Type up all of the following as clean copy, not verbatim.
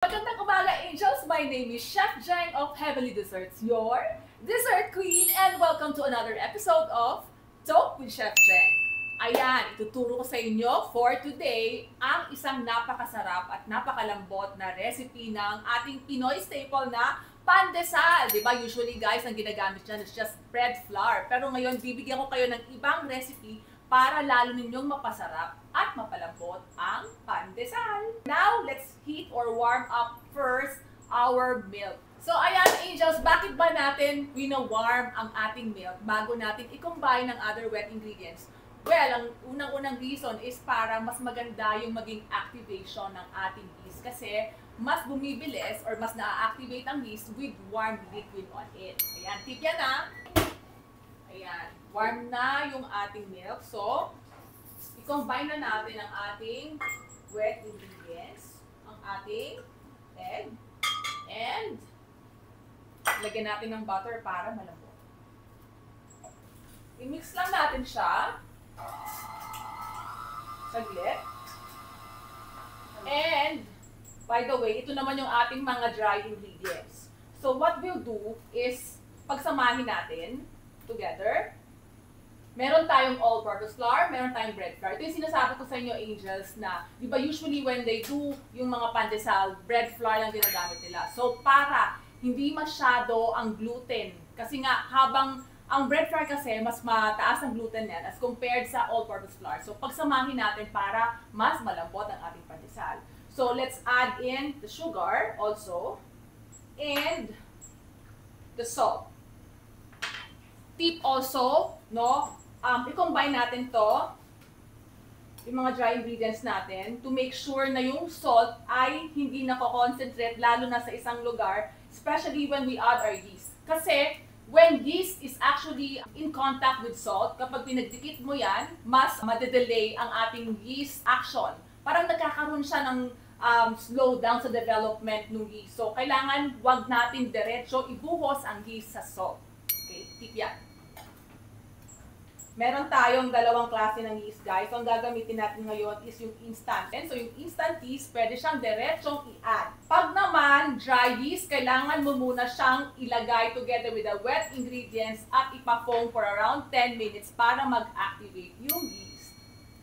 Magandang umaga, Angels! My name is Chef Jeng of Heavenly Desserts, your dessert queen, and welcome to another episode of Talk with Chef Jeng. Ayan, ituturo ko sa inyo for today ang isang napakasarap at napakalambot na recipe ng ating Pinoy staple na pandesal. Diba? Usually guys, ang ginagamit dyan is just bread flour. Pero ngayon, bibigyan ko kayo ng ibang recipe para lalo ninyong mapasarap at mapalambot ang pandesal. Now, let's heat or warm up first our milk. So, ayan, Angels, bakit ba natin wino-warm ang ating milk bago natin i-combine ng other wet ingredients? Well, ang unang-unang reason is para mas maganda yung maging activation ng ating yeast kasi mas bumibilis or mas na-activate ang yeast with warm liquid on it. Ayan, tip yan ha. Ayan, warm na yung ating milk. So, i-combine na natin ang ating wet ingredients, ang ating egg, and lagyan natin ng butter para malambot. I-mix lang natin siya. Saglit. And, by the way, ito naman yung ating mga dry ingredients. So, what we'll do is, pagsamahin natin together. Meron tayong all-purpose flour, meron tayong bread flour. Ito yung sinasabi ko sa inyo, Angels, na di ba usually when they do yung mga pandesal, bread flour lang ginagamit nila. So, para hindi masyado ang gluten. Kasi nga, habang ang bread flour kasi, mas mataas ang gluten yan as compared sa all-purpose flour. So, pagsamahin natin para mas malambot ang ating pandesal. So, let's add in the sugar also and the salt. Tip also, no, i-combine natin to, yung mga dry ingredients natin, to make sure na yung salt ay hindi nako-concentrate, lalo na sa isang lugar, especially when we add our yeast. Kasi, when yeast is actually in contact with salt, kapag pinagdikit mo yan, mas madedelay ang ating yeast action. Parang nagkakaroon siya ng slow down sa development ng yeast. So, kailangan wag natin diretso ibuhos ang yeast sa salt. Okay, tip yan. Meron tayong dalawang klase ng yeast, guys. So, ang gagamitin natin ngayon is yung instant. And so, yung instant yeast, pwede siyang diretsong i-add. Pag naman, dry yeast, kailangan mo muna siyang ilagay together with the wet ingredients at ipa-foam for around 10 minutes para mag-activate yung yeast.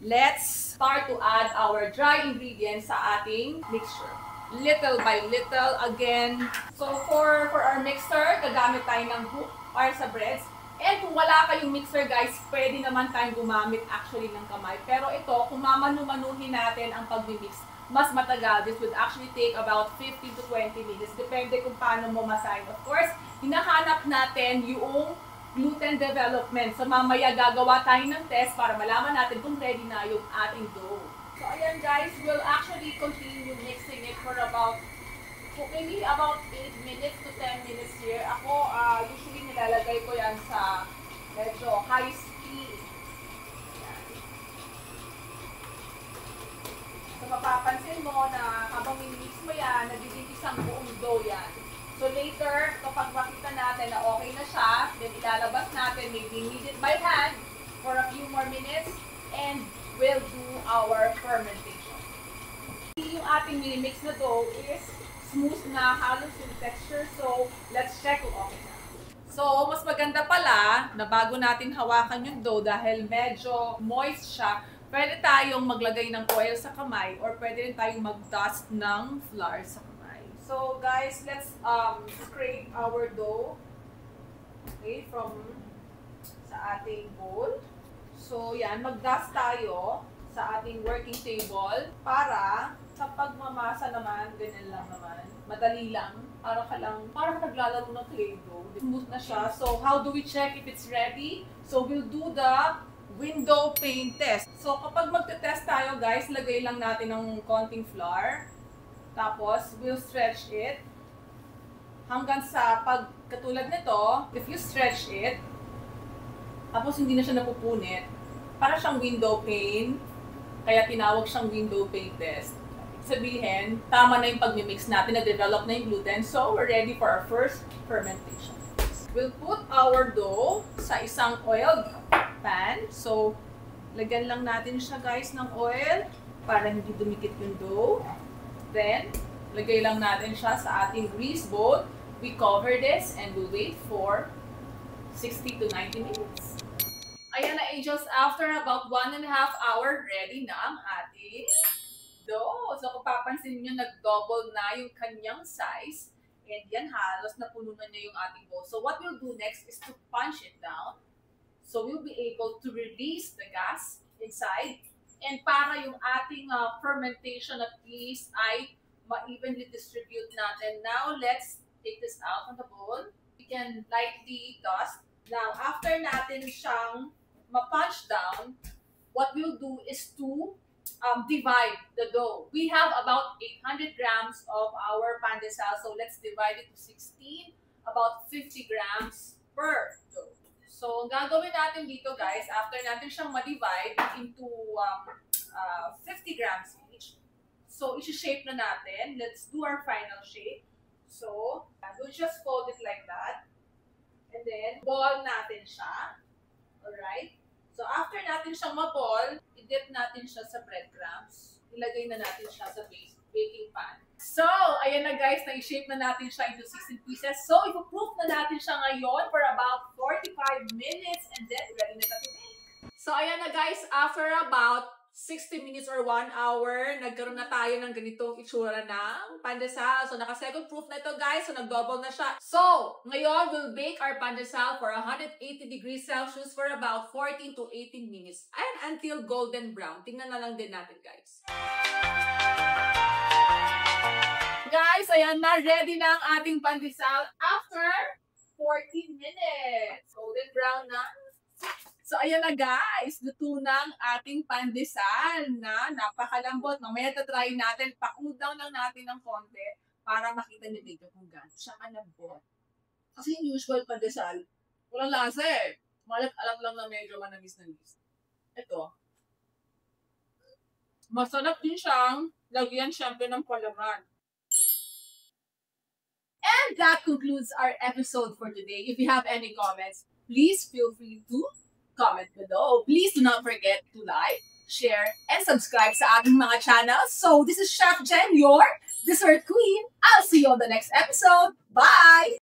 Let's start to add our dry ingredients sa ating mixture. Little by little, again. So, for our mixer, gagamit tayo ng hook para sa breads. And kung wala kayong mixer guys, pwede naman tayong gumamit actually ng kamay. Pero ito, kung mamanu-manuhin natin ang pag-mix, mas matagal. This would actually take about 15 to 20 minutes. Depende kung paano mo masign. Of course, hinahanap natin yung gluten development. So mamaya gagawa tayo ng test para malaman natin kung ready na yung ating dough. So ayan guys, we'll actually continue mixing it for about maybe about 8 minutes to 10 minutes here. Ako, usually nilalagay ko yan sa medyo high speed. Yan. So, mapapansin mo na habang minimix mo yan, nagiging isang buong dough yan. So, later, kapag makita natin na okay na siya, then ilalabas natin, maybe knead it by hand for a few more minutes, and we'll do our fermentation. Yung ating minimix na dough is smooth na, halos yung texture. So, let's check kung okay na. So, mas maganda pala na bago natin hawakan yung dough dahil medyo moist siya, pwede tayong maglagay ng oil sa kamay or pwede rin tayong mag-dust ng flour sa kamay. So, guys, let's scrape our dough okay, from sa ating bowl. So, yan, mag-dust tayo sa ating working table para sa pagmamasa naman, ganyan lang naman. Madali lang. Para ka naglalaro ng clay dough. Smooth na siya. So, how do we check if it's ready? So, we'll do the window pane test. So, kapag magte-test tayo, guys, lagay lang natin ng konting flour. Tapos, we'll stretch it. Hanggang sa katulad nito, if you stretch it, tapos hindi na siya napupunit, para siyang window pane. Kaya tinawag siyang window pane test. Sabihin, tama na yung pag-mix natin, na-develop na yung gluten, so we're ready for our first fermentation. We'll put our dough sa isang oiled pan. So, lagyan lang natin siya guys ng oil para hindi dumikit yung dough. Then, Lagay lang natin siya sa ating grease bowl. We cover this and we'll wait for 60 to 90 minutes. Ayan na, angels, after about 1.5 hour, ready na ang ating dough. So kung papansin nyo, nag-double na yung kanyang size. And yan, halos napuno na niya yung ating bowl. So what we'll do next is to punch it down. So we'll be able to release the gas inside. And para yung ating fermentation at yeast ay ma-evenly distribute natin. Now, let's take this out from the bowl. We can lightly dust. Now, after natin siyang ma-punch down, what we'll do is to divide the dough. We have about 800 grams of our pandesal, so let's divide it to 16, about 50 grams per dough. So, ang gagawin natin dito, guys, after natin siyang ma-divide into 50 grams each, so isi-shape na natin. Let's do our final shape. So, we'll just fold it like that. And then, ball natin siya. Alright? So, after natin siyang ma-ball, i-dip natin siya sa breadcrumbs. Ilagay na natin siya sa baking pan. So, ayan na guys, na-shape na natin siya into 16 pieces. So, ipo-proof na natin siya ngayon for about 45 minutes and then ready na siya to bake. So, ayan na guys, after about 60 minutes or 1 hour, nagkaroon na tayo ng ganitong itsura ng pandesal. So, naka-second proof na ito, guys. So, nag-double na siya. So, ngayon, we'll bake our pandesal for 180 degrees Celsius for about 14 to 18 minutes. And until golden brown. Tingnan na lang din natin, guys. Guys, ayan na. Ready na ang ating pandesal after 14 minutes. Golden brown na. So, ayan na guys, luto na ang ating pandesal na napakalambot. Mamaya tatry natin, pa-cool down lang natin ng konti para makita niyo dito kung gaano siya kalambot. Kasi yung usual pandesal, walang lasa eh. Malat-alam lang na medyo manamis-namis. Ito, masarap din siyang lagyan syempre ng palaman. And that concludes our episode for today. If you have any comments, please feel free to comment below. Please do not forget to like, share, and subscribe sa ating mga channels. So, this is Chef Jen, your dessert queen. I'll see you on the next episode. Bye!